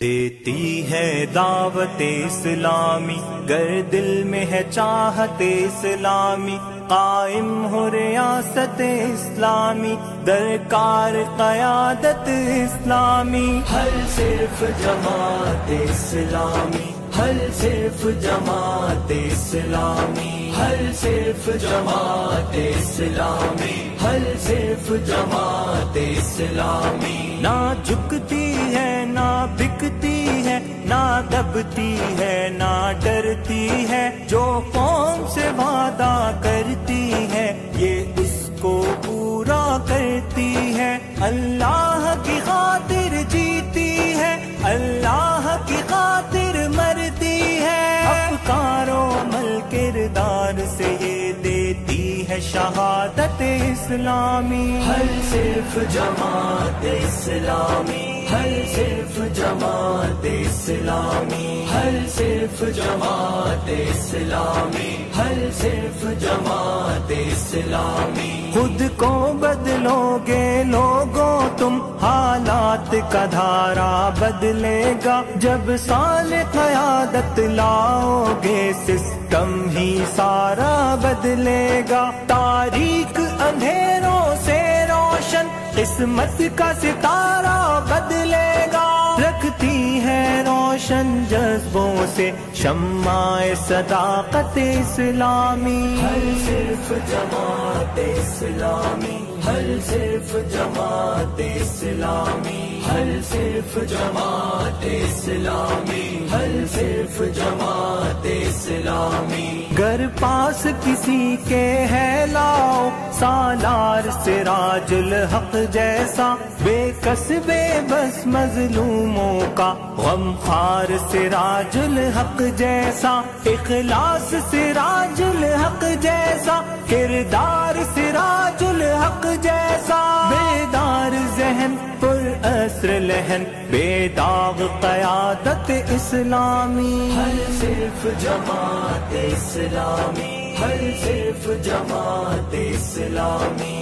देती है दावत इस्लामी, गर दिल में है चाहत इस्लामी, कायम हो रियासत इस्लामी, दरकार क़यादत इस्लामी। हल सिर्फ जमात इस्लामी, हल सिर्फ जमात इस्लामी, हल सिर्फ जमात इस्लामी, हल सिर्फ जमात इस्लामी। ना झुकती है ना बिकती है, ना दबती है ना डरती है, जो कौम से वादा करती है ये उसको पूरा करती है। अल्लाह की खातिर जीती है, अल्लाह की खातिर मरती है, अफकारो अमल किरदार से ये देती है शहादत इस्लामी। हल सिर्फ जमात इस्लामी, हल सिर्फ जमात इस्लामी, हल सिर्फ जमात इस्लामी, हल सिर्फ जमात इस्लामी। खुद को बदलोगे लोगों तुम, हालात का धारा बदलेगा, जब साले क़यादत लाओगे सिस्टम ही सारा बदलेगा। तारीक अंधेरों से रोशन, किस्मत का सितारा बदलेगा, रखती है रोशन जज्बों से शम्माए सदाकत इस्लामी। हल सिर्फ जमात इस्लामी, हल सिर्फ जमात इस्लामी, हल सिर्फ जमात इस्लामी, हल सिर्फ जमात इस्लामी। घर पास किसी के है लाओ, सालार सिराजुल हक जैसा, बेकस बेबस मजलूमों का गमखार सिराजुल हक जैसा, इखलास सिराजुल हक जैसा, किरदार सिराजुल हक जैसा, बेदार जहन पुर असर लहन, बेदाग क़यादत इस्लामी। हल सिर्फ जमात इस्लामी, हल सिर्फ जमात इस्लामी,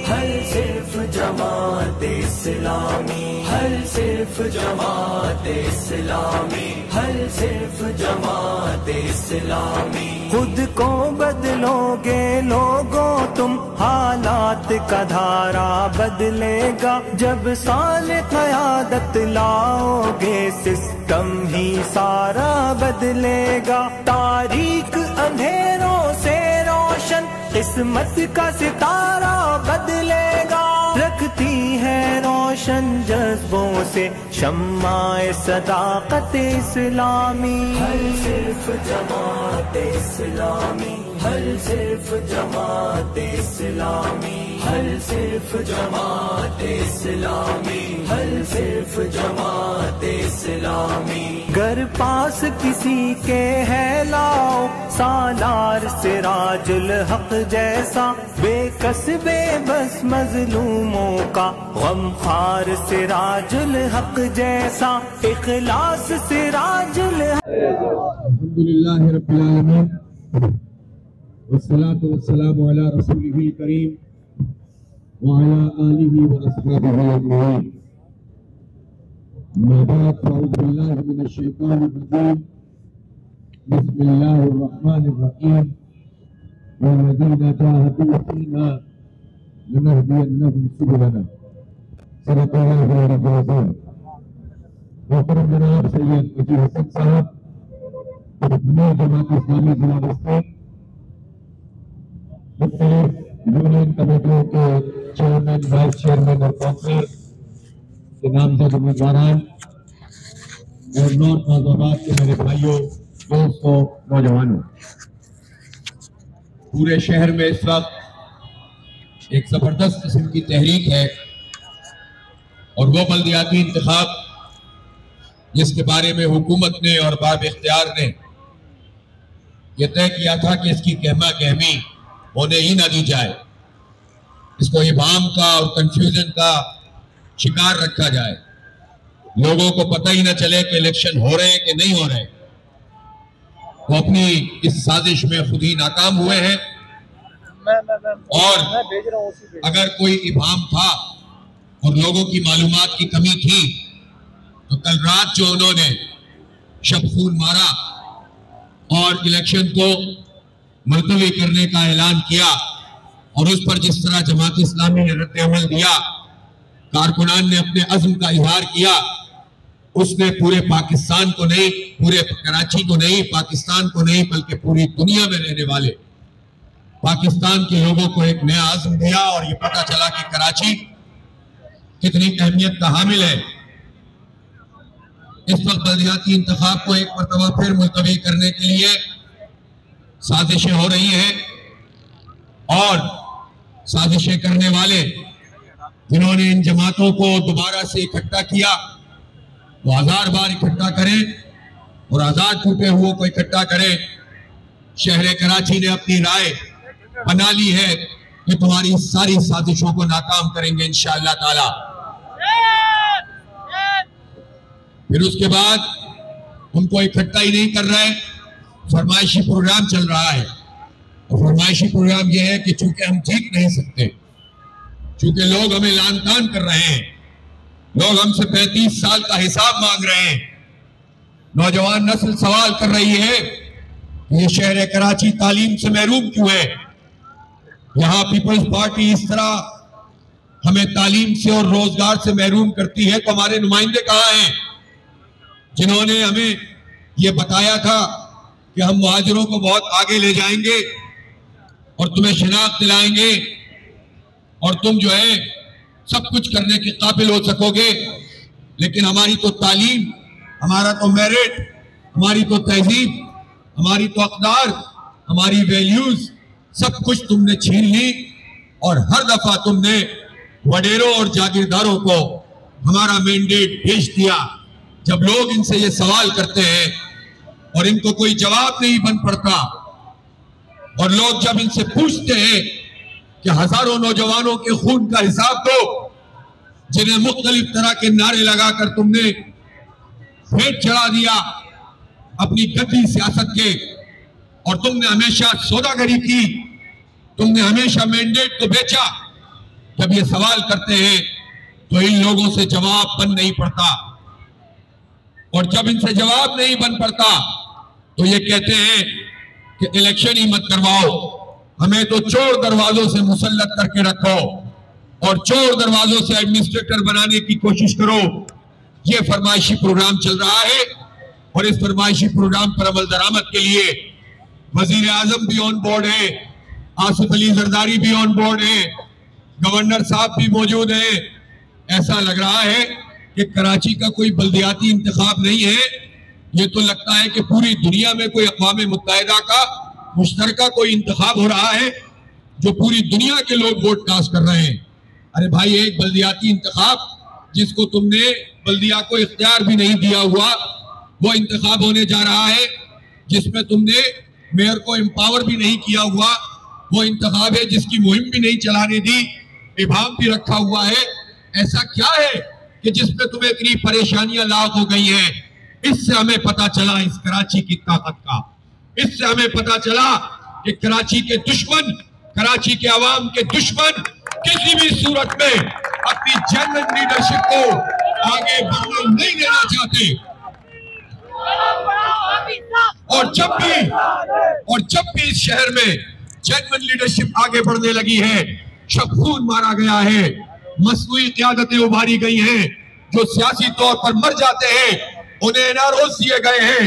हल सिर्फ जमात इस्लामी, हल सिर्फ जमात इस्लामी, हल सिर्फ जमात इस्लामी। खुद को बदलोगे लोगों तुम, हालात का धारा बदलेगा, जब साले क़यादत लाओगे सिस्टम ही सारा बदलेगा। तारीक अंधेरों से रोशन, किस्मत का सितारा बदलेगा, रखती है रोशन जज्बों से शम्माए सदाकत इस्लामी। हल सिर्फ जमात इस्लामी, हल सिर्फ जमात इस्लामी, हल सिर्फ जमात इस्लामी, हल सिर्फ जमात इस्लामी। घर पास किसी के है लाओ, सालार सिराजुल हक जैसा, बेकस बेबस मजलूमों का गमखार सिराजुल हक जैसा, इखलास सिराजुल हक। अल्हम्दुलिल्लाहि रब्बिल आलमीन, वस्सलातु वस्सलामु अला रसूलिहिल करीम व अला आलिहि व अस्हाबिहि अजमईन। अम्मा बाद, अऊज़ु बिल्लाहि मिनश शैतानिर रजीम, बिस्मिल्लाहिर रहमानिर रहीम। वल्लज़ीना जाहदू फ़ीना लनहदियन्नहुम सुबुलना। सल्लल्लाहु अलैहि वसल्लम। मोहतरम जनाब सैयद वजीर हसन साहब, जमात इस्लामी जिला डिस्ट्रिक्ट, यूनियन कमेटियों के चेयरमैन, वाइस चेयरमैन और काउंसिलर के नामजद उम्मीदवारान और नॉर्थ नाज़ाबाद के मेरे भाइयों, दोस्तों, नौजवानों, पूरे शहर में इस वक्त एक जबरदस्त किस्म की तहरीक है और वो बल्दियाती इंतखाब जिसके बारे में हुकूमत ने और बाब इख्तियार ने यह तय किया था कि इसकी कहमा कहमी होने ही ना दी जाए, इसको इबाम का और कंफ्यूजन का शिकार रखा जाए, लोगों को पता ही ना चले कि इलेक्शन हो रहे हैं कि नहीं हो रहे। वो अपनी इस साजिश में खुद ही नाकाम हुए हैं और अगर कोई इबाम था और लोगों की मालूमात की कमी थी तो कल रात जो उन्होंने शब खून मारा और इलेक्शन को मुलतवी करने का ऐलान किया और उस पर जिस तरह जमात इस्लामी ने रद्द अमल दिया, कारकुनान ने अपने अज़्म का इजहार किया, उसने पूरे पाकिस्तान को नहीं, पूरे कराची को नहीं, पाकिस्तान को नहीं, बल्कि पूरी दुनिया में रहने वाले पाकिस्तान के लोगों को एक नया अज़्म दिया और ये पता चला कि कराची कितनी अहमियत का हामिल है। इस वक्त बल्दियाती इंतखाब को एक मरतबा फिर मुलतवी करने के लिए साजिशें हो रही हैं और साजिशें करने वाले जिन्होंने इन जमातों को दोबारा से इकट्ठा किया वो 1000 बार इकट्ठा करें और आजाद टूटे हुए को इकट्ठा करें। शहर कराची ने अपनी राय बना ली है कि तुम्हारी सारी साजिशों को नाकाम करेंगे इंशाअल्लाह ताला। फिर उसके बाद उनको इकट्ठा ही नहीं कर रहे, फरमाइशी प्रोग्राम चल रहा है और फरमाइशी प्रोग्राम यह है कि चूंकि हम जीत नहीं सकते, चूंकि लोग हमें लान तान कर रहे हैं, लोग हमसे 35 साल का हिसाब मांग रहे हैं, नौजवान नस्ल सवाल कर रही है कि ये शहर कराची तालीम से महरूम क्यों है, यहां पीपल्स पार्टी इस तरह हमें तालीम से और रोजगार से महरूम करती है, तो हमारे नुमाइंदे कहां हैं जिन्होंने हमें ये बताया था कि हम मुहाजिरों को बहुत आगे ले जाएंगे और तुम्हें शनाख्त दिलाएंगे और तुम जो है सब कुछ करने के काबिल हो सकोगे। लेकिन हमारी तो तालीम, हमारा तो मेरिट, हमारी तो तहजीब, हमारी तो अक़दार, हमारी वैल्यूज सब कुछ तुमने छीन ली और हर दफा तुमने वडेरों और जागीरदारों को हमारा मैंडेट भेज दिया। जब लोग इनसे ये सवाल करते हैं और इनको कोई जवाब नहीं बन पड़ता और लोग जब इनसे पूछते हैं कि हजारों नौजवानों के खून का हिसाब दो जिन्हें मुख्तलिफ तरह के नारे लगाकर तुमने भेंट चढ़ा दिया अपनी गंदी सियासत के, और तुमने हमेशा सौदागरी की, तुमने हमेशा मैंडेट को बेचा, जब ये सवाल करते हैं तो इन लोगों से जवाब बन नहीं पड़ता और जब इनसे जवाब नहीं बन पड़ता तो ये कहते हैं कि इलेक्शन ही मत करवाओ, हमें तो चोर दरवाजों से मुसल्लत करके रखो और चोर दरवाजों से एडमिनिस्ट्रेटर बनाने की कोशिश करो। ये फरमाइशी प्रोग्राम चल रहा है और इस फरमाइशी प्रोग्राम पर अमल दरामद के लिए वजीर आजम भी ऑन बोर्ड है, आसिफ अली जरदारी भी ऑन बोर्ड है, गवर्नर साहब भी मौजूद है। ऐसा लग रहा है कि कराची का कोई बल्दियाती इंतखाब नहीं है, ये तो लगता है कि पूरी दुनिया में कोई अक़वाम मुत्तहिदा का मुश्तरका कोई इंतखाब हो रहा है जो पूरी दुनिया के लोग वोट कास्ट कर रहे हैं। अरे भाई, एक बल्दियाती इंतखाब जिसको तुमने बल्दिया को इख्तियार भी नहीं दिया हुआ वो इंतखाब होने जा रहा है, जिसमें तुमने मेयर को एम्पावर भी नहीं किया हुआ वो इंतखाब है, जिसकी मुहिम भी नहीं चलाने दी, इबाम भी रखा हुआ है। ऐसा क्या है कि जिसमें तुम्हें इतनी परेशानियां लाक हो गई हैं? इससे हमें पता चला इस कराची की ताकत का, इससे हमें पता चला कि कराची के दुश्मन, कराची के अवाम के दुश्मन किसी भी सूरत में अपनी जेन्युइन लीडरशिप को आगे बढ़ने नहीं देना चाहते। और जब भी इस शहर में जेन्युइन लीडरशिप आगे बढ़ने लगी है, शबखून मारा गया है, मसनूई क़यादतें उभारी गई हैं, जो सियासी तौर पर मर जाते हैं उन्हें एनआरओ दिए गए हैं,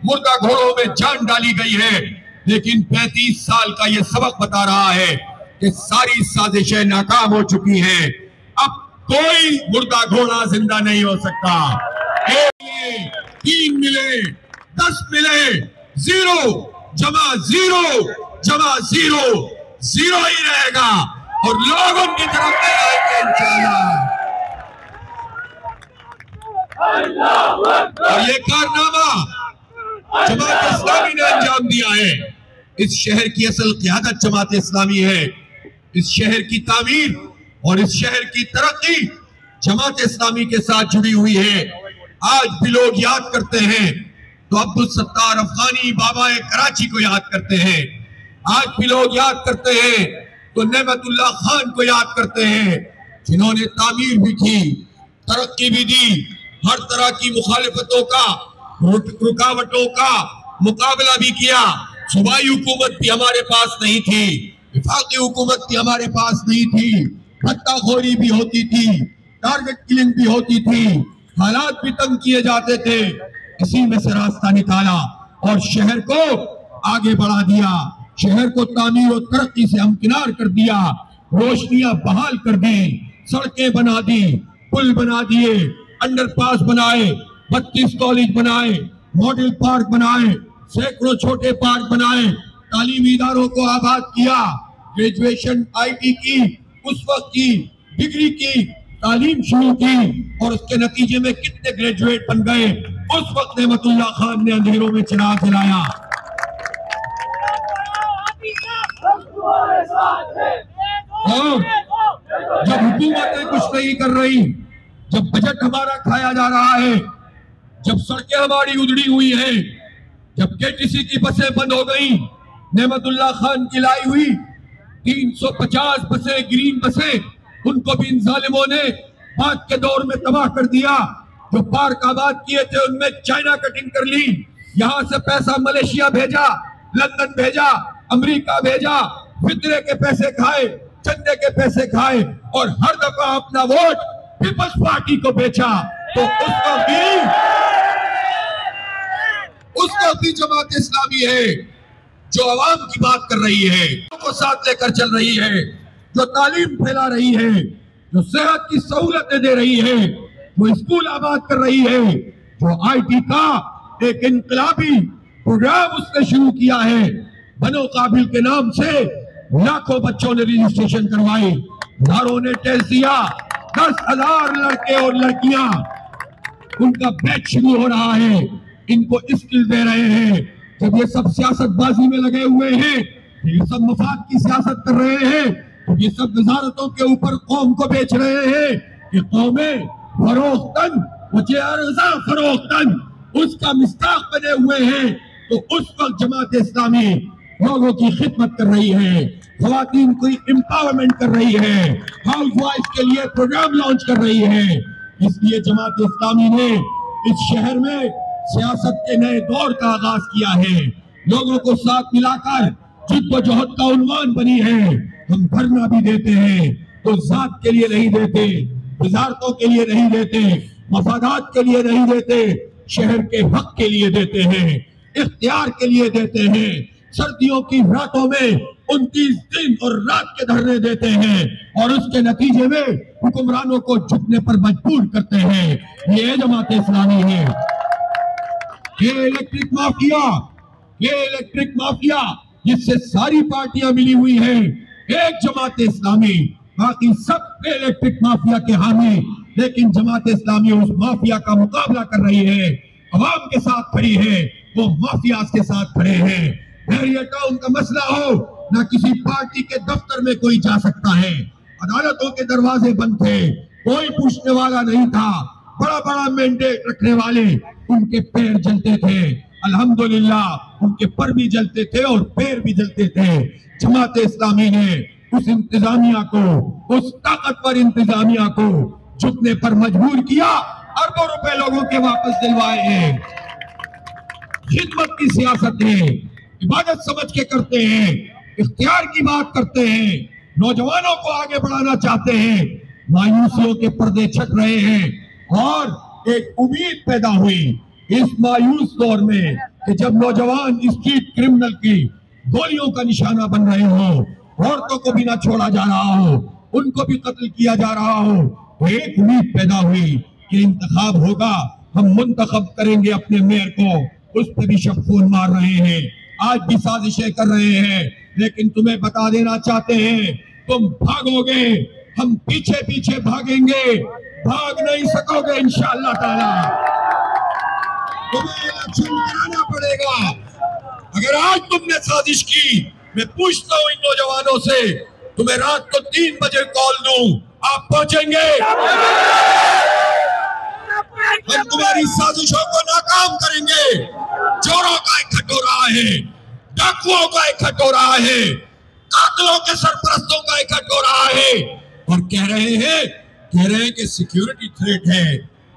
मुर्दा घोड़ों में जान डाली गई है। लेकिन 35 साल का ये सबक बता रहा है कि सारी साजिशें नाकाम हो चुकी हैं। अब कोई मुर्दा घोड़ा जिंदा नहीं हो सकता। 3 मिले, 10 मिले, 0 जमा 0 जमा 0 0 ही रहेगा और लोग उनकी तरफ नहीं आएंगे इंशाअल्लाह। और ये कारनामा जमात इस्लामी ने अंजाम दिया है। इस शहर की असल क़यादत जमात इस्लामी है। इस शहर की तामीर और इस शहर की तरक्की जमात इस्लामी के साथ जुड़ी हुई है। आज भी लोग याद करते हैं तो अब्दुल सत्तार अफगानी बाबा कराची को याद करते हैं। आज भी लोग याद करते हैं तो नेमतुल्लाह खान को याद करते हैं, जिन्होंने तामीर भी की, तरक्की भी दी, हर तरह की मुखालिफतों का, रुकावटों का मुकाबला भी किया। सूबाई हुकूमत भी हमारे पास नहीं थी, वफाकी हुकूमत भी हमारे पास नहीं थी, भत्ताखोरी भी होती थी, टारगेट किलिंग भी होती थी, हालात भी तंग किए जाते थे। इसी में से रास्ता निकाला और शहर को आगे बढ़ा दिया, शहर को तामीर और तरक्की से हमकिनार कर दिया, रोशनियां बहाल कर दी, सड़कें बना दी, पुल बना दिए, अंडरपास बनाए, 32 कॉलेज बनाए, मॉडल पार्क बनाए, सैकड़ों छोटे पार्क बनाए, तालीमी इदारों को आबाद किया, ग्रेजुएशन आईटी की, उस वक्त की डिग्री की तालीम शुरू की और उसके नतीजे में कितने ग्रेजुएट बन गए। उस वक्त नेमतुल्लाह खान ने अंधेरों में चिराग जलाया। जब हुकूमतें कुछ नहीं कर रही, जब बजट हमारा खाया जा रहा है, जब सड़कें हमारी उजड़ी हुई हैं, जब केटीसी की बसें बंद हो गई, नेमतुल्लाह खान की लाई हुई 350 बसें, ग्रीन बसें, उनको भी इन जालिमों ने पाक के दौर में तबाह कर दिया। जो पार्क आबाद किए थे उनमें चाइना कटिंग कर ली, यहां से पैसा मलेशिया भेजा, लंदन भेजा, अमेरिका भेजा, फितरे के पैसे खाए, चंदे के पैसे खाए और हर दफा अपना वोट पीपल्स पार्टी को बेचा। तो उसको भी जमात इस्लामी है जो अवाम की बात कर रही है, को साथ लेकर चल रही है, जो तालीम फैला रही है, जो सेहत की सहूलतें दे रही है, जो स्कूल आबाद कर रही है, जो आईटी का एक इनकलाबी प्रोग्राम उसने शुरू किया है। बनो काबिल के नाम से लाखों बच्चों ने रजिस्ट्रेशन करवाए, हजारों ने टेस्ट दिया, 10,000 लड़के और लड़कियां उनका बैच शुरू हो रहा है, इनको स्किल दे रहे हैं। जब ये सब सियासतबाजी में लगे हुए हैं, ये सब मफाद की सियासत कर रहे हैं, ये सब वजारतों के ऊपर कौम को बेच रहे हैं कि कौमें फरोख्तन फरोख्तन उसका मिस्ताक बने हुए हैं। तो उस वक्त जमात इस्लामी लोगों की खिदमत कर रही है, खवातीन को एम्पावरमेंट कर रही है, हाउस वाइफ के लिए प्रोग्राम लॉन्च कर रही है। इसलिए जमात इस्लामी ने इस शहर में सियासत के नए दौर का आगाज किया है। लोगों को साथ मिलाकर जिद्दोजहद का उन्वान बनी है। हम धरना भी देते हैं तो जात के लिए नहीं देते, वजारतों के लिए नहीं देते, मफादात के लिए नहीं देते, शहर के हक के लिए देते हैं, इख्तियार के लिए देते हैं। सर्दियों की रातों में 29 दिन और रात के धरने देते हैं और उसके नतीजे में हुक्मरानों को झुकने पर मजबूर करते हैं। ये जमात इस्लामी है। ये इलेक्ट्रिक माफिया जिससे सारी पार्टियां मिली हुई हैं, एक जमात इस्लामी, बाकी सब इलेक्ट्रिक माफिया के हामी, लेकिन जमात इस्लामी उस माफिया का मुकाबला कर रही है, अवाम के साथ खड़ी है, वो माफिया के साथ खड़े हैं। बैरियर टाउन का मसला हो, ना किसी पार्टी के दफ्तर में कोई जा सकता है, अदालतों के दरवाजे बंद थे, कोई पूछने वाला नहीं था, बड़ा बड़ा मैंडेट रखने वाले उनके पैर जलते थे, अल्हम्दुलिल्लाह उनके पर भी जलते थे और पैर भी जलते थे। जमात इस्लामी ने उस इंतजामिया को, उस ताकतवर इंतजामिया को झुकने पर मजबूर किया, अरबों रुपए लोगों के वापस दिलवाए हैं। खिदमत की सियासत है, इबादत समझ के करते हैं, इख्तियार की बात करते हैं, नौजवानों को आगे बढ़ाना चाहते हैं। मायूसियों के पर्दे छट रहे हैं और एक उम्मीद पैदा हुई इस मायूस दौर में कि जब नौजवान स्ट्रीट क्रिमिनल की गोलियों का निशाना बन रहे हो, औरतों को भी ना छोड़ा जा रहा हो, उनको भी कत्ल किया जा रहा हो, तो एक उम्मीद पैदा हुई कि इंतखाब होगा, हम मुंतखब करेंगे अपने मेयर को। उस पर भी शब खून मार रहे हैं, आज भी साजिशें कर रहे हैं, लेकिन तुम्हें बता देना चाहते हैं, तुम भागोगे, हम पीछे पीछे भागेंगे, भाग नहीं सकोगे इंशाअल्लाह ताला। तुम्हें इलेक्शन कराना पड़ेगा। अगर आज तुमने साजिश की, मैं पूछता हूँ इन नौजवानों से, तुम्हें रात को 3 बजे कॉल दूं, आप पहुंचेंगे? हम तुम्हारी साजिशों को नाकाम करेंगे। चोरों का इकट्ठ हो रहा है, डाकुओं का इकट्ठ हो रहा है, कातिलों के सरपरस्तों का इकट्ठ हो रहा है और कह रहे हैं कि सिक्योरिटी थ्रेट है।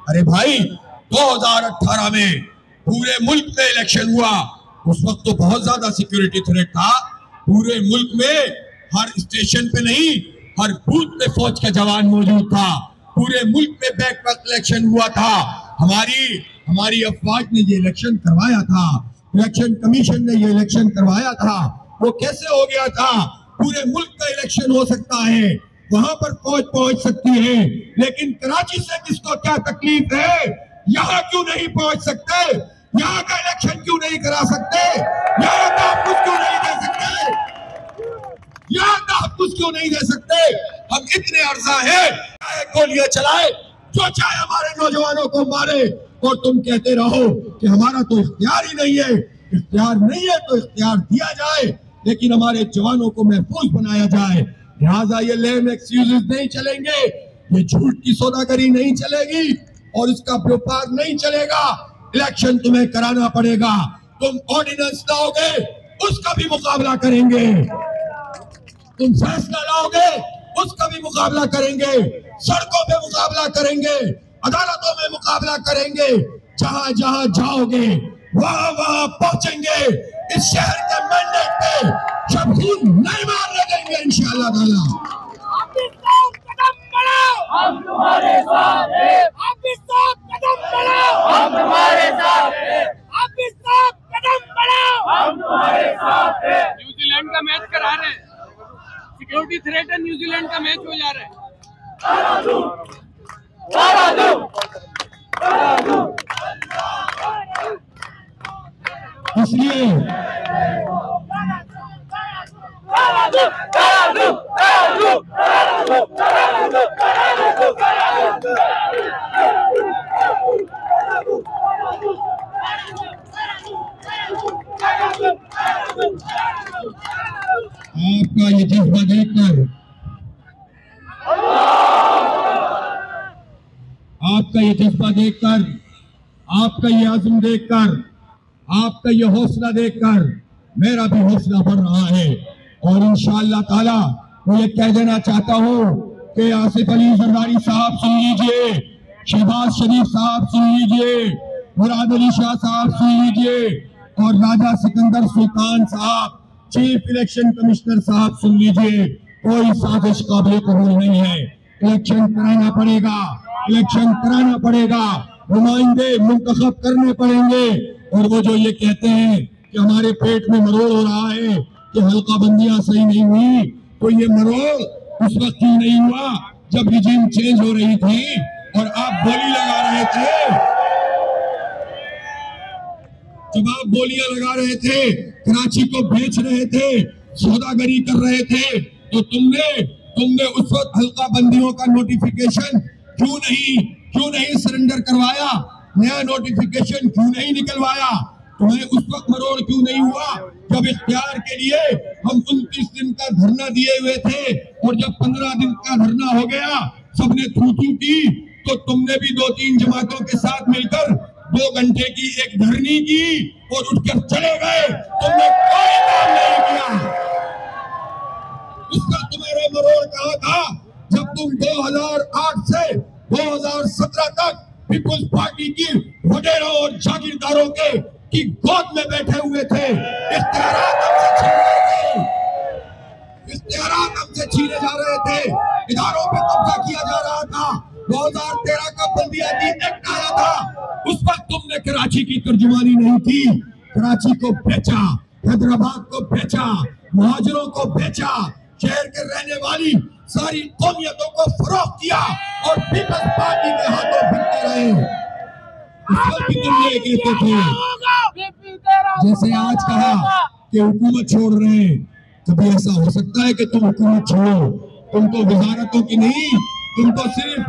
अरे भाई 2018 में पूरे मुल्क में इलेक्शन हुआ, उस वक्त तो बहुत ज्यादा सिक्योरिटी थ्रेट था पूरे मुल्क में। हर स्टेशन पे नहीं, हर बूथ पे फौज का जवान मौजूद था। पूरे मुल्क में बैकवक्त इलेक्शन हुआ था। हमारी अफवाज ने ये इलेक्शन करवाया था, इलेक्शन कमीशन ने ये इलेक्शन करवाया था। वो कैसे हो गया था? पूरे मुल्क का इलेक्शन हो सकता है, वहां पर फौज पहुंच सकती है, लेकिन कराची से किसको क्या तकलीफ है? यहाँ क्यों नहीं पहुंच सकते? यहाँ का इलेक्शन क्यों नहीं करा सकते? यहाँ तहफ्फुज़ क्यों नहीं दे सकते? यहाँ तहफ्फुज़ क्यों नहीं दे सकते? हम इतने अर्जा है, चाहे गोलियां चलाए, जो चाहे हमारे नौजवानों को मारे, और तुम कहते रहो कि हमारा तो इख्तियार ही नहीं है। इख्तियार नहीं है तो इख्तियार दिया जाए, लेकिन हमारे जवानों को महफूज बनाया जाए। लिहाजा ये लेम एक्सक्यूजेस नहीं चलेंगे, ये झूठ की सौदागरी नहीं चलेगी और इसका व्यापार नहीं चलेगा। इलेक्शन तुम्हें कराना पड़ेगा। तुम ऑर्डिनेंस लाओगे, उसका भी मुकाबला करेंगे। तुम फैसला लाओगे, उसका भी मुकाबला करेंगे। सड़कों पे मुकाबला करेंगे, अदालतों में मुकाबला करेंगे। जहां जहां जाओगे वहां वहां पहुंचेंगे। इस शहर के मैंडेट पे शब्द नहीं मारने देंगे इंशाअल्लाह ताला। कदम बढ़ाओ, हम तुम्हारे साथ हैं। आप इस कदम बढ़ाओ, हम तुम्हारे साथ हैं। आप इस कदम बढ़ाओ, हम तुम्हारे साथ हैं। न्यूजीलैंड का मैच करा रहे हैं, सिक्योरिटी थ्रेट है, न्यूजीलैंड का मैच हो जा रहा है। इसलिए आपका ये जज्बा देखकर, आपका ये जज्बा देखकर, आपका ये आज़म देखकर, आपका ये हौसला देखकर मेरा भी हौसला बढ़ रहा है। और इंशाअल्लाह ताला मैं ये कह देना चाहता हूँ कि आसिफ अली जरदारी साहब सुन लीजिए, शहबाज शरीफ साहब सुन लीजिए, मुराद अली शाह साहब सुन लीजिए, और राजा सिकंदर सुल्तान साहब, चीफ इलेक्शन कमिश्नर साहब सुन लीजिए। कोई साजिश काबिल कबूल नहीं है। इलेक्शन कराना पड़ेगा, इलेक्शन कराना पड़ेगा, नुमाइंदे मुंतखब करने पड़ेंगे। और वो जो ये कहते हैं कि हमारे पेट में मरोड़ हो रहा है कि हल्का बंदियां सही नहीं हुई, तो ये मरोड़ उस वक्त क्यों नहीं हुआ जब रिजीम चेंज हो रही थी और आप बोली लगा रहे थे, जब आप बोलियां लगा रहे थे, कराची को बेच रहे थे, सौदागरी कर रहे थे, तो तुमने उस वक्त हल्का बंदियों का नोटिफिकेशन क्यों नहीं सरेंडर करवाया? नया नोटिफिकेशन क्यों नहीं निकलवाया? तुम्हें उस वक्त मरोड़ क्यों नहीं हुआ जब इख्तियार के लिए हम 29 दिन का धरना दिए हुए थे, और जब 15 दिन का धरना हो गया, सबने थू की, तो तुमने भी 2-3 जमातों के साथ मिलकर 2 घंटे की एक धरनी की और उठकर चले गए। तुमने कोई काम नहीं किया। उसका तुम्हारा मरोड़ कहाँ था जब तुम 2008 से 2017 तक पीपुल्स पार्टी की वडेरों और जागीरदारों की गोद में बैठे हुए थे। इख्तियारात हमसे छीने जा रहे थे, इदारों पे कब्जा किया जा रहा था। 2013 का बल्दियाती एक्ट आया था, उस वक्त तुमने कराची की तर्जुमानी नहीं की। कराची को बेचा, हैदराबाद को बेचा, मुहाजिरों को बेचा, शहर के रहने वाली सारी कौमियतों को फरोख्त किया और पीपल्स पार्टी के हाथों बिकते रहे। तुम ये कहते थे, जैसे आज कहा कि हुकूमत छोड़ रहे हैं, कभी ऐसा हो सकता है कि तुम हुकूमत छोड़ो? तुम तो वजारतों की नहीं, तुम तो सिर्फ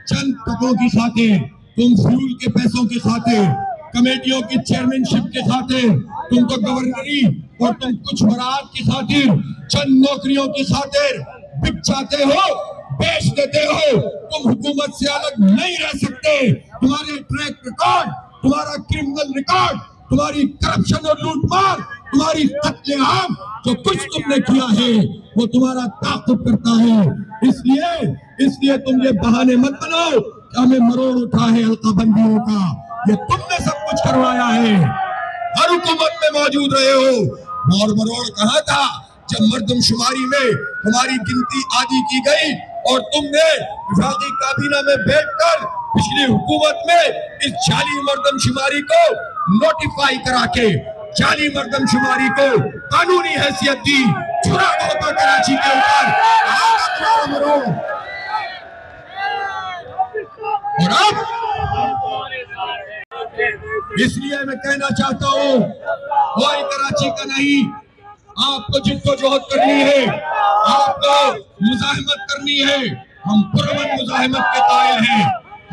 चंद टकों की खातिर, तुम फ्यूल के पैसों की खातिर, कमेटियों की चेयरमैनशिप के खातिर, तुम तो गवर्नरी और तुम कुछ वरात की खातिर, चंद नौकरियों की खातिर बिक जाते हो, बेच देते हो। तुम हुकूमत से अलग नहीं रह सकते। तुम्हारे ट्रैक रिकॉर्ड, तुम्हारा क्रिमिनल रिकॉर्ड, तुम्हारी करप्शन और लूटमार, तुम्हारी कत्लेआम, जो कुछ तुमने किया है वो तुम्हारा ताक़ुब करता है। इसलिए तुम ये बहाने मत बनाओ क्या हमें मरोड़ उठा है हल्काबंदियों का, ये तुमने सब कुछ करवाया है। हर हुकूमत में मौजूद रहे हो। और मरोड़ कहाँ था जब मर्दमशुमारी में तुम्हारी गिनती आधी की गई और तुमने वफाकी काबीना में बैठकर पिछली हुकूमत में इस जाली मर्दमशुमारी को नोटिफाई करा के जाली मर्दमशुमारी को कानूनी हैसियत दी। छुरा होता कराची के ऊपर। और अब इसलिए मैं कहना चाहता हूँ, कोई कराची का नहीं, आपको जिद्दोजहद करनी है, आपको मुजाहिमत करनी है। हम पुरअमन मुजाहिमत के कायल हैं।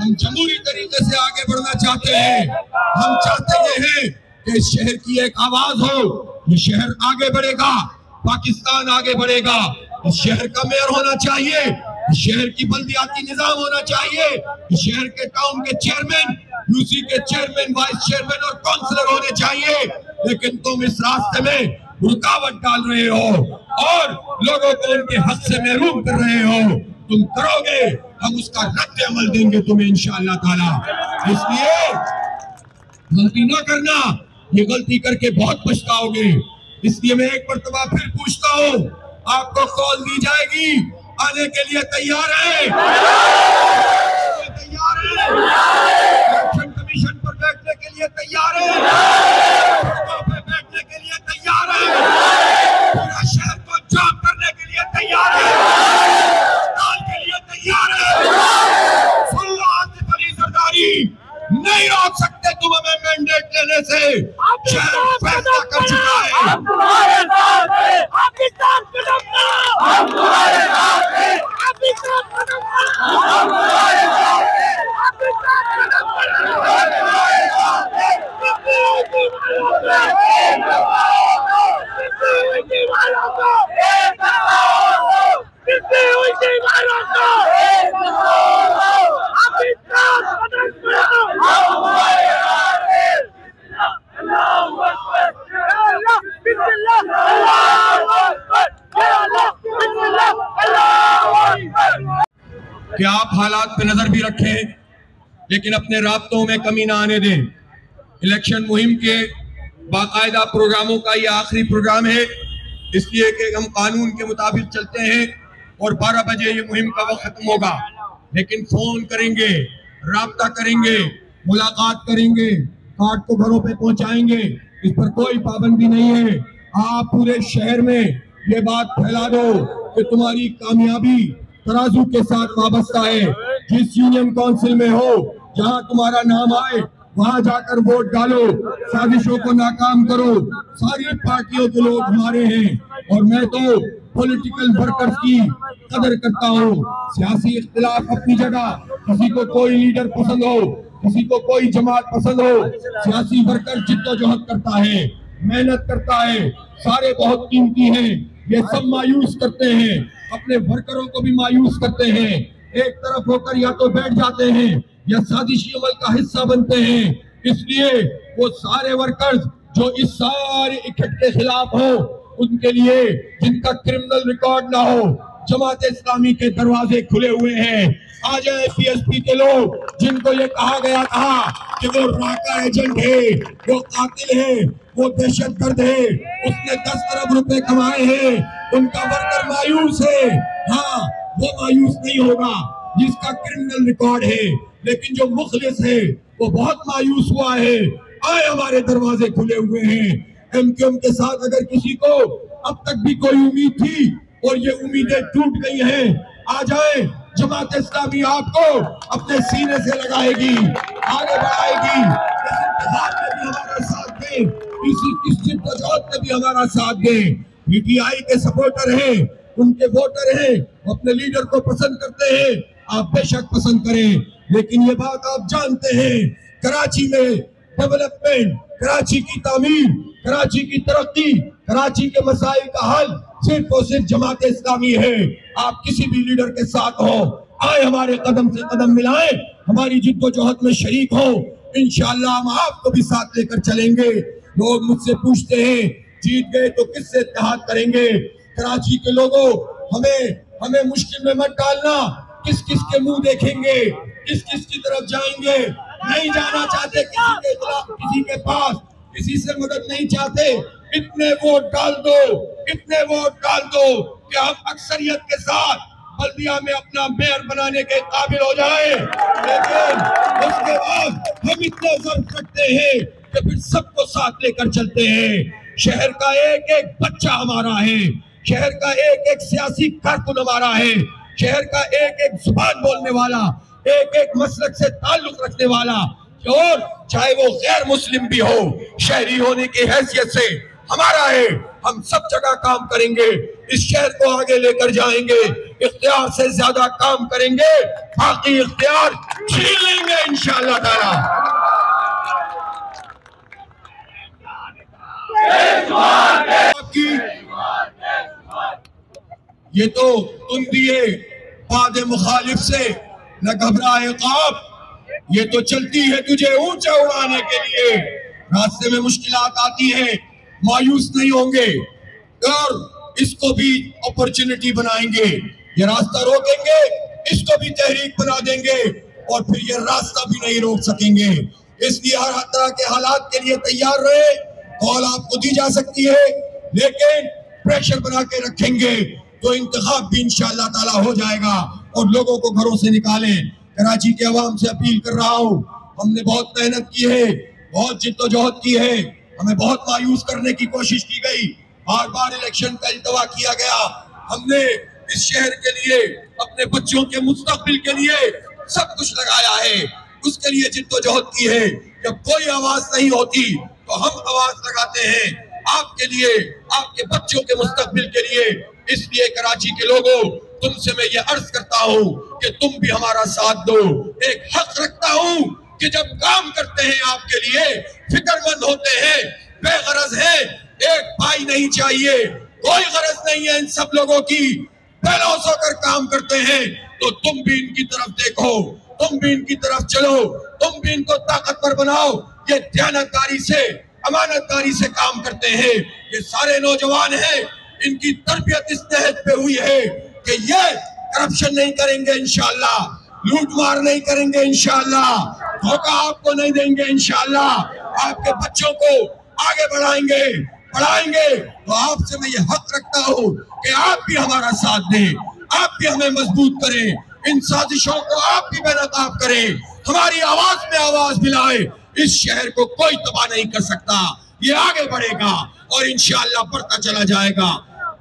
हम जमहूरी तरीके से आगे बढ़ना चाहते हैं। हम चाहते ये हैं कि इस शहर की एक आवाज हो, ये शहर आगे बढ़ेगा, पाकिस्तान आगे बढ़ेगा। इस शहर का मेयर होना चाहिए, इस शहर की बल्दियाती निजाम होना चाहिए, इस शहर के टाउन के चेयरमैन, यूसी के चेयरमैन, वाइस चेयरमैन और काउंसलर होने चाहिए। लेकिन तुम इस रास्ते में रुकावट डाल रहे हो और लोगों को उनके हक से महरूम कर रहे हो। तुम करोगे, हम उसका रद्द अमल देंगे तुम्हें इंशाअल्लाह ताला। इसलिए गलती ना करना, ये गलती करके बहुत पछताओगे। इसलिए मैं एक मर्तबा फिर पूछता हूँ, आपको कॉल दी जाएगी, आने के लिए तैयार है? तैयार है? इलेक्शन कमीशन पर बैठने के लिए तैयार है? पे बैठने के लिए तैयार है? पूरा शहर को जाम करने के लिए तैयार है? के लिए तैयार है? सुन लो आसिफ अली जरदारी, नहीं रोक सकते तुम हमें मैंडेट लेने से। शहर फैसला कर चुका है। हम तुम्हारे साथ हैं। पाकिस्तान कदम बढ़ाओ, हम तुम्हारे साथ हैं। पाकिस्तान कदम बढ़ाओ, हम तुम्हारे साथ हैं। पाकिस्तान कदम बढ़ाओ, हम तुम्हारे साथ हैं। कि आप हालात पे नजर भी रखें, लेकिन अपने राब्तों में कमी ना आने दें। इलेक्शन मुहिम के बाकायदा प्रोग्रामों का ये आखिरी प्रोग्राम है, इसलिए कि हम कानून के मुताबिक चलते हैं और 12 बजे ये मुहिम का वक्त खत्म होगा। लेकिन फोन करेंगे, राब्ता करेंगे, मुलाकात करेंगे, कार्ड को घरों पे पहुंचाएंगे, इस पर कोई पाबंदी नहीं है। आप पूरे शहर में ये बात फैला दो कि तुम्हारी कामयाबी तराजू के साथ वाबस्ता है। जिस यूनियन काउंसिल में हो, जहां तुम्हारा नाम आए, वहां जाकर वोट डालो, साजिशों को नाकाम करो। सारी पार्टियों के लोग हमारे हैं और मैं तो पॉलिटिकल वर्कर्स की कदर करता हूँ। सियासी इख्तिलाफ अपनी जगह, किसी को कोई लीडर पसंद हो, किसी को कोई जमात पसंद हो, सियासी वर्कर जिद्दोजहद करता है, मेहनत करता है, सारे बहुत कीमती हैं। ये सब मायूस करते हैं, अपने वर्करों को भी मायूस करते हैं। एक तरफ होकर या तो बैठ जाते हैं या साजिशी अमल का हिस्सा बनते हैं। इसलिए वो सारे वर्कर्स जो इस सारे इकट्ठ के खिलाफ हो, उनके लिए जिनका क्रिमिनल रिकॉर्ड ना हो, जमात इस्लामी के दरवाजे खुले हुए हैं। आ जाए पीएसपी के लोग, जिनको ये कहा गया था कि वो राका एजेंट है, वो कातिल है, वो दहशतगर्द है, उसने 10 अरब रुपए कमाए हैं, उनका वर्कर मायूस है। हाँ, वो मायूस नहीं होगा जिसका क्रिमिनल रिकॉर्ड है, लेकिन जो मुखलिस है वो बहुत मायूस हुआ है। आए, हमारे दरवाजे खुले हुए हैं। एमक्यूएम के साथ अगर किसी को अब तक भी कोई उम्मीद थी और ये उम्मीदें टूट गई हैं, आ जाए। जमात इस्लामी आपको अपने सीने से लगाएगी, आगे बढ़ाएगी। इस इंतखाब में भी हमारा साथ दें, इस जिद्दोजहद में भी हमारा साथ दें। पीटीआई के सपोर्टर हैं, उनके वोटर हैं, अपने लीडर को पसंद करते हैं, आप बेशक पसंद करें, लेकिन ये बात आप जानते हैं, कराची में डेवलपमेंट, कराची की तामीर, कराची की तरक्की, कराची के मसाइल का हल सिर्फ और सिर्फ जमात इस्लामी है। आप किसी भी लीडर के साथ हो, आए हमारे कदम से कदम मिलाएं, हमारी जिद्दोजहद में शरीक हो। इंशाअल्लाह हम आपको भी साथ लेकर चलेंगे। लोग मुझसे पूछते हैं, जीत गए तो किससे इत्तेहाद करेंगे? कराची के लोगों, हमें मुश्किल में मत डालना। किस किस के मुंह देखेंगे, किस किस की तरफ जाएंगे, नहीं जाना चाहते किसी के खिलाफ, किसी के पास, किसी से मदद नहीं चाहते, इतने वोट डाल दो, इतने वोट डाल दो कि हम अक्सरियत के साथ बल्दिया में अपना मेयर बनाने के काबिल हो जाए। लेकिन उसके बाद हम इतने ज़र्फ रखते हैं कि फिर सबको साथ लेकर चलते हैं। शहर का एक एक बच्चा हमारा है, शहर का एक एक सियासी कारकुन हमारा है, शहर का एक एक जुबान बोलने वाला, एक एक मसलक से ताल्लुक रखने वाला, और चाहे वो गैर मुस्लिम भी हो, शहरी होने की हैसियत से हमारा है। हम सब जगह काम करेंगे, इस शहर को आगे लेकर जाएंगे, इख्तियार से ज्यादा काम करेंगे, बाकी इख्तियार छीन लेंगे इंशाअल्लाह ताला। ये तो तुम दिए बाद मुखालिफ से न घबराए ख्वाब, ये तो चलती है तुझे ऊंचा उड़ाने के लिए। रास्ते में मुश्किलात आती है, मायूस नहीं होंगे और इसको भी अपॉर्चुनिटी बनाएंगे। ये रास्ता रोकेंगे, इसको भी तहरीक बना देंगे और फिर ये रास्ता भी नहीं रोक सकेंगे। इसलिए हर तरह के हालात के लिए तैयार रहे। कॉल आपको दी जा सकती है, लेकिन प्रेशर बना के रखेंगे तो इंतखाब भी इंशाअल्लाह ताला हो जाएगा और लोगों को घरों से निकालें। कराची के अवाम से अपील कर रहा हूँ, हमने बहुत मेहनत की है, बहुत जिद्दोजहद की है, हमें बहुत मायूस करने की कोशिश की गई, बार बार इलेक्शन का इल्तवा किया गया। हमने इस शहर के लिए, अपने बच्चों के मुस्तकबिल के लिए सब कुछ लगाया है, उसके लिए जिद्दोजहद की है। जब कोई आवाज नहीं होती तो हम आवाज लगाते हैं आपके लिए, आपके बच्चों के मुस्तकबिल के लिए। इसलिए कराची के लोगों, तुमसे मैं ये अर्ज करता हूँ कि तुम भी हमारा साथ दो। एक हक रखता हूँ कि जब काम करते हैं आपके लिए, फिक्रमंद होते हैं, बेगरज है, एक पाई नहीं चाहिए, कोई गरज नहीं है इन सब लोगों की, बेलौस होकर काम करते हैं, तो तुम भी इनकी तरफ देखो, तुम भी इनकी तरफ चलो, तुम भी इनको ताकतवर बनाओ। ये दयानतदारी से, अमानतदारी से काम करते हैं। ये सारे नौजवान हैं, इनकी तरबियत इस तहत पे हुई है कि ये करप्शन नहीं करेंगे इंशाअल्लाह, लूट मार नहीं करेंगे इंशाअल्लाह, धोखा आपको नहीं देंगे इंशाअल्लाह, आपके बच्चों को आगे बढ़ाएंगे, पढ़ाएंगे। तो आपसे मैं ये हक रखता हूँ कि आप भी हमारा साथ दें, आप भी हमें मजबूत करें, इन साजिशों को आप भी बेनकाब करें, हमारी आवाज में आवाज मिलाएं। इस शहर को कोई तबाह नहीं कर सकता, ये आगे बढ़ेगा और इंशाअल्लाह बढ़ता चला जाएगा।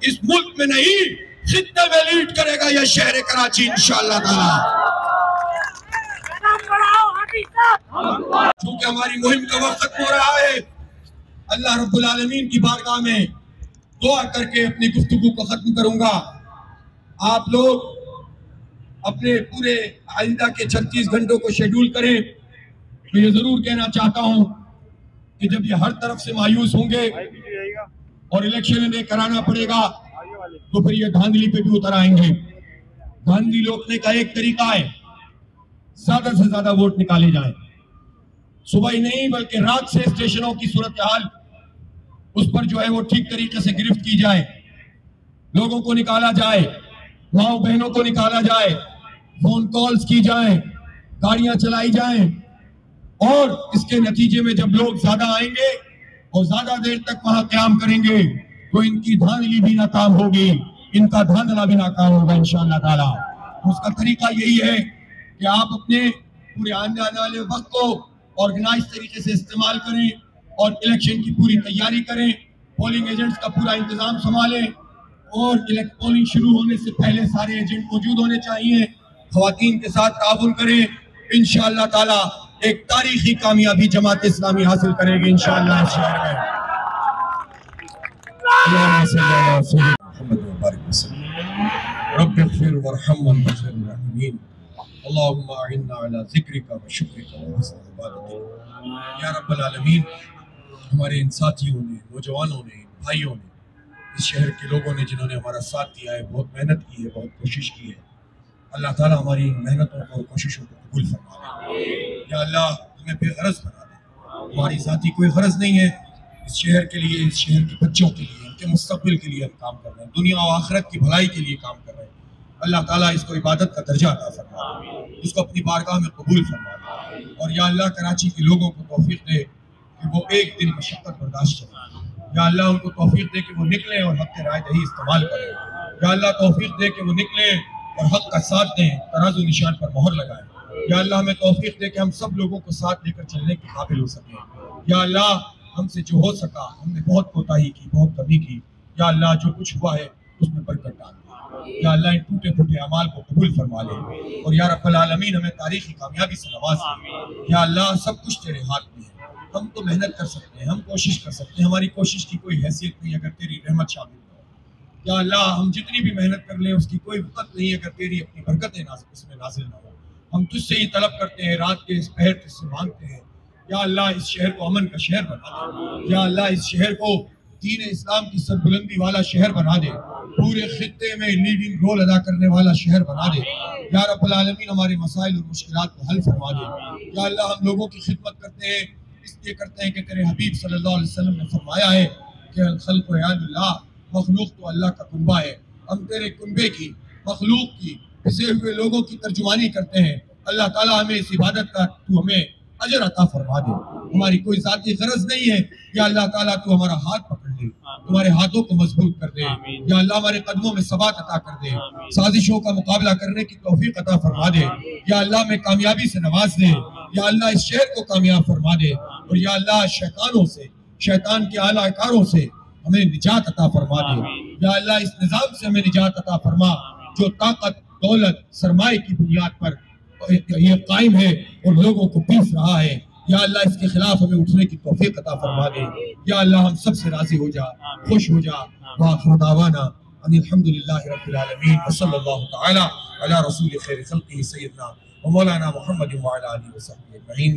इस मुल्क में नहीं, खित्ते में लीड करेगा यह शहर कराची इंशाअल्लाह ताला। क्योंकि हमारी मुहिम का वक्त खत्म हो रहा है, अल्लाह रब्बुल आलमीन की बारगाह में दुआ करके अपनी गुफ्तगू को खत्म करूंगा। आप लोग अपने पूरे आइंदा के 36 घंटों को शेड्यूल करें। तो ये जरूर कहना चाहता हूं कि जब ये हर तरफ से मायूस होंगे और इलेक्शन इन्हें कराना पड़ेगा, तो फिर ये धांधली पे भी उतर आएंगे। धांधली रोकने का एक तरीका है, ज्यादा से ज्यादा वोट निकाले जाए, सुबह ही नहीं बल्कि रात से स्टेशनों की सूरत हाल उस पर जो है वो ठीक तरीके से गिरफ्त की जाए, लोगों को निकाला जाए, माओ बहनों को निकाला जाए, फोन कॉल्स की जाए, गाड़ियां चलाई जाएं, और इसके नतीजे में जब लोग ज्यादा आएंगे और ज्यादा देर तक वहां क्याम करेंगे तो इनकी धांधली भी नाकाम होगी, इनका धांधला भी नाकाम होगा इंशाअल्लाह ताला। उसका तरीका यही है कि आप अपने पूरे आने वाले वक्त को ऑर्गेनाइज तरीके से इस्तेमाल करें और इलेक्शन की पूरी तैयारी करें, पोलिंग एजेंट्स का पूरा इंतजाम संभालें और पोलिंग शुरू होने से पहले सारे एजेंट मौजूद होने चाहिए, खवातीन के साथ ताउन करें। इंशाअल्लाह ताला एक तारीखी कामयाबी जमात इस्लामी हासिल करेगी इंशाअल्लाह इस शहर में। हमारे इन साथियों ने, नौजवानों ने, भाइयों ने, इस शहर के लोगों ने जिन्होंने हमारा साथ दिया है, बहुत मेहनत की है, बहुत कोशिश की है, अल्लाह ताला हमारी मेहनतों और कोशिशों को कबूल फरमा ले। या अल्लाह हमें बेगरज बना दे, हमारी साथी कोई गरज नहीं है, इस शहर के लिए, इस शहर के बच्चों के लिए, इनके मुस्तकबिल के लिए हम काम कर रहे हैं, दुनिया और आखिरत की भलाई के लिए काम कर रहे हैं। अल्लाह ताला इसको इबादत का दर्जा अता फरमा, इसको अपनी बारगाह में कबूल फरमा। और या अल्लाह कराची के लोगों को तौफीक दे कि वो एक दिन मशक्क़त बर्दाश्त करें। या अल्लाह उनको तौफीक दे कि वो निकलें और हक़ राय दही इस्तेमाल करें। या अल्लाह तौफीक दे कि वो निकलें और हक़ का साथ दें, तराजू निशान पर मोहर लगाएं। या अल्लाह हमें तौफीक दे कि हम सब लोगों को साथ लेकर चलने के काबिल हो सकें। या अल्लाह हमसे जो हो सका, हमने बहुत कोताही की, बहुत कमी की। या अल्लाह जो कुछ हुआ है उसमें बरकत डाल दे। या अल्लाह इन टूटे फूटे अमाल को कबूल फरमा ले। और या रब्बल आलमीन हमें तारीखी कामयाबी से नवाज दे। या अल्लाह सब कुछ तेरे हाथ में है, हम तो मेहनत कर सकते हैं, हम कोशिश कर सकते हैं, हमारी कोशिश की कोई हैसियत नहीं अगर तेरी रहमत शामिल हो। या अल्लाह हम जितनी भी मेहनत कर लें उसकी कोई वक़्त नहीं अगर तेरी अपनी बरकतें इसमें नाजिल ना हो। हम तुझसे ही तलब करते हैं, रात के इस पहर तुझसे मांगते हैं। या अल्लाह इस शहर को अमन का शहर बना दे। या अल्लाह इस शहर को दीन इस्लाम की सरबुलंदी वाला शहर बना दे, पूरे खित्ते में लीडिंग रोल अदा करने वाला शहर बना दे। या रब्बुल आलमीन हमारे मसाइल और मुश्किलात को हल फरमा दे। या अल्लाह हम लोगों की खिदमत करते हैं, इसलिए करते हैं कि तेरे हबीब सल्लल्लाहु अलैहि वसल्लम ने फरमाया है कि अल खल्क़ु यादुल्लाह, मखलूक तो अल्लाह का कुनबा है। हम तेरे कुनबे की, मखलूक की, पिसे हुए लोगों की तर्जुमानी करते हैं। अल्लाह ताला हमें इस इबादत का तू हमें अजर अता फरमा दे। हमारी कोई ज़ाती गरज नहीं है। या अल्लाह ताला तू हमारा हाथ पकड़ ले, तुम्हारे हाथों को मजबूत कर दे। या अल्लाह हमारे कदमों में सबात अता कर दे, साजिशों का मुकाबला करने की तौफीक अता फरमा दे। या अल्लाह में कामयाबी से नवाज दे। या अल्लाह इस शहर को कामयाब फरमा दे। और या अल्लाह शैतानों से, शैतान के आलाकारों से हमें निजात अता फरमा दे। या अल्लाह इस निजाम से हमें निजात अता फरमा जो ताकत, दौलत, सरमाए की बुनियाद पर ये कायम है और लोगों को पीस रहा है। या अल्लाह इसके खिलाफ हमें उठने की तौफीक अता फरमा दे। या अल्लाह हम सब से राजी हो जा, खुश हो जा। व आखिर दावाना अनिल हम्दुलिल्लाहि रब्बिल आलमीन व सल्लल्लाहु तआला अला रसूल खैर खल्क़िही सय्यदना व मौलाना मुहम्मद व अला आलिहि व सहबिही अजमईन।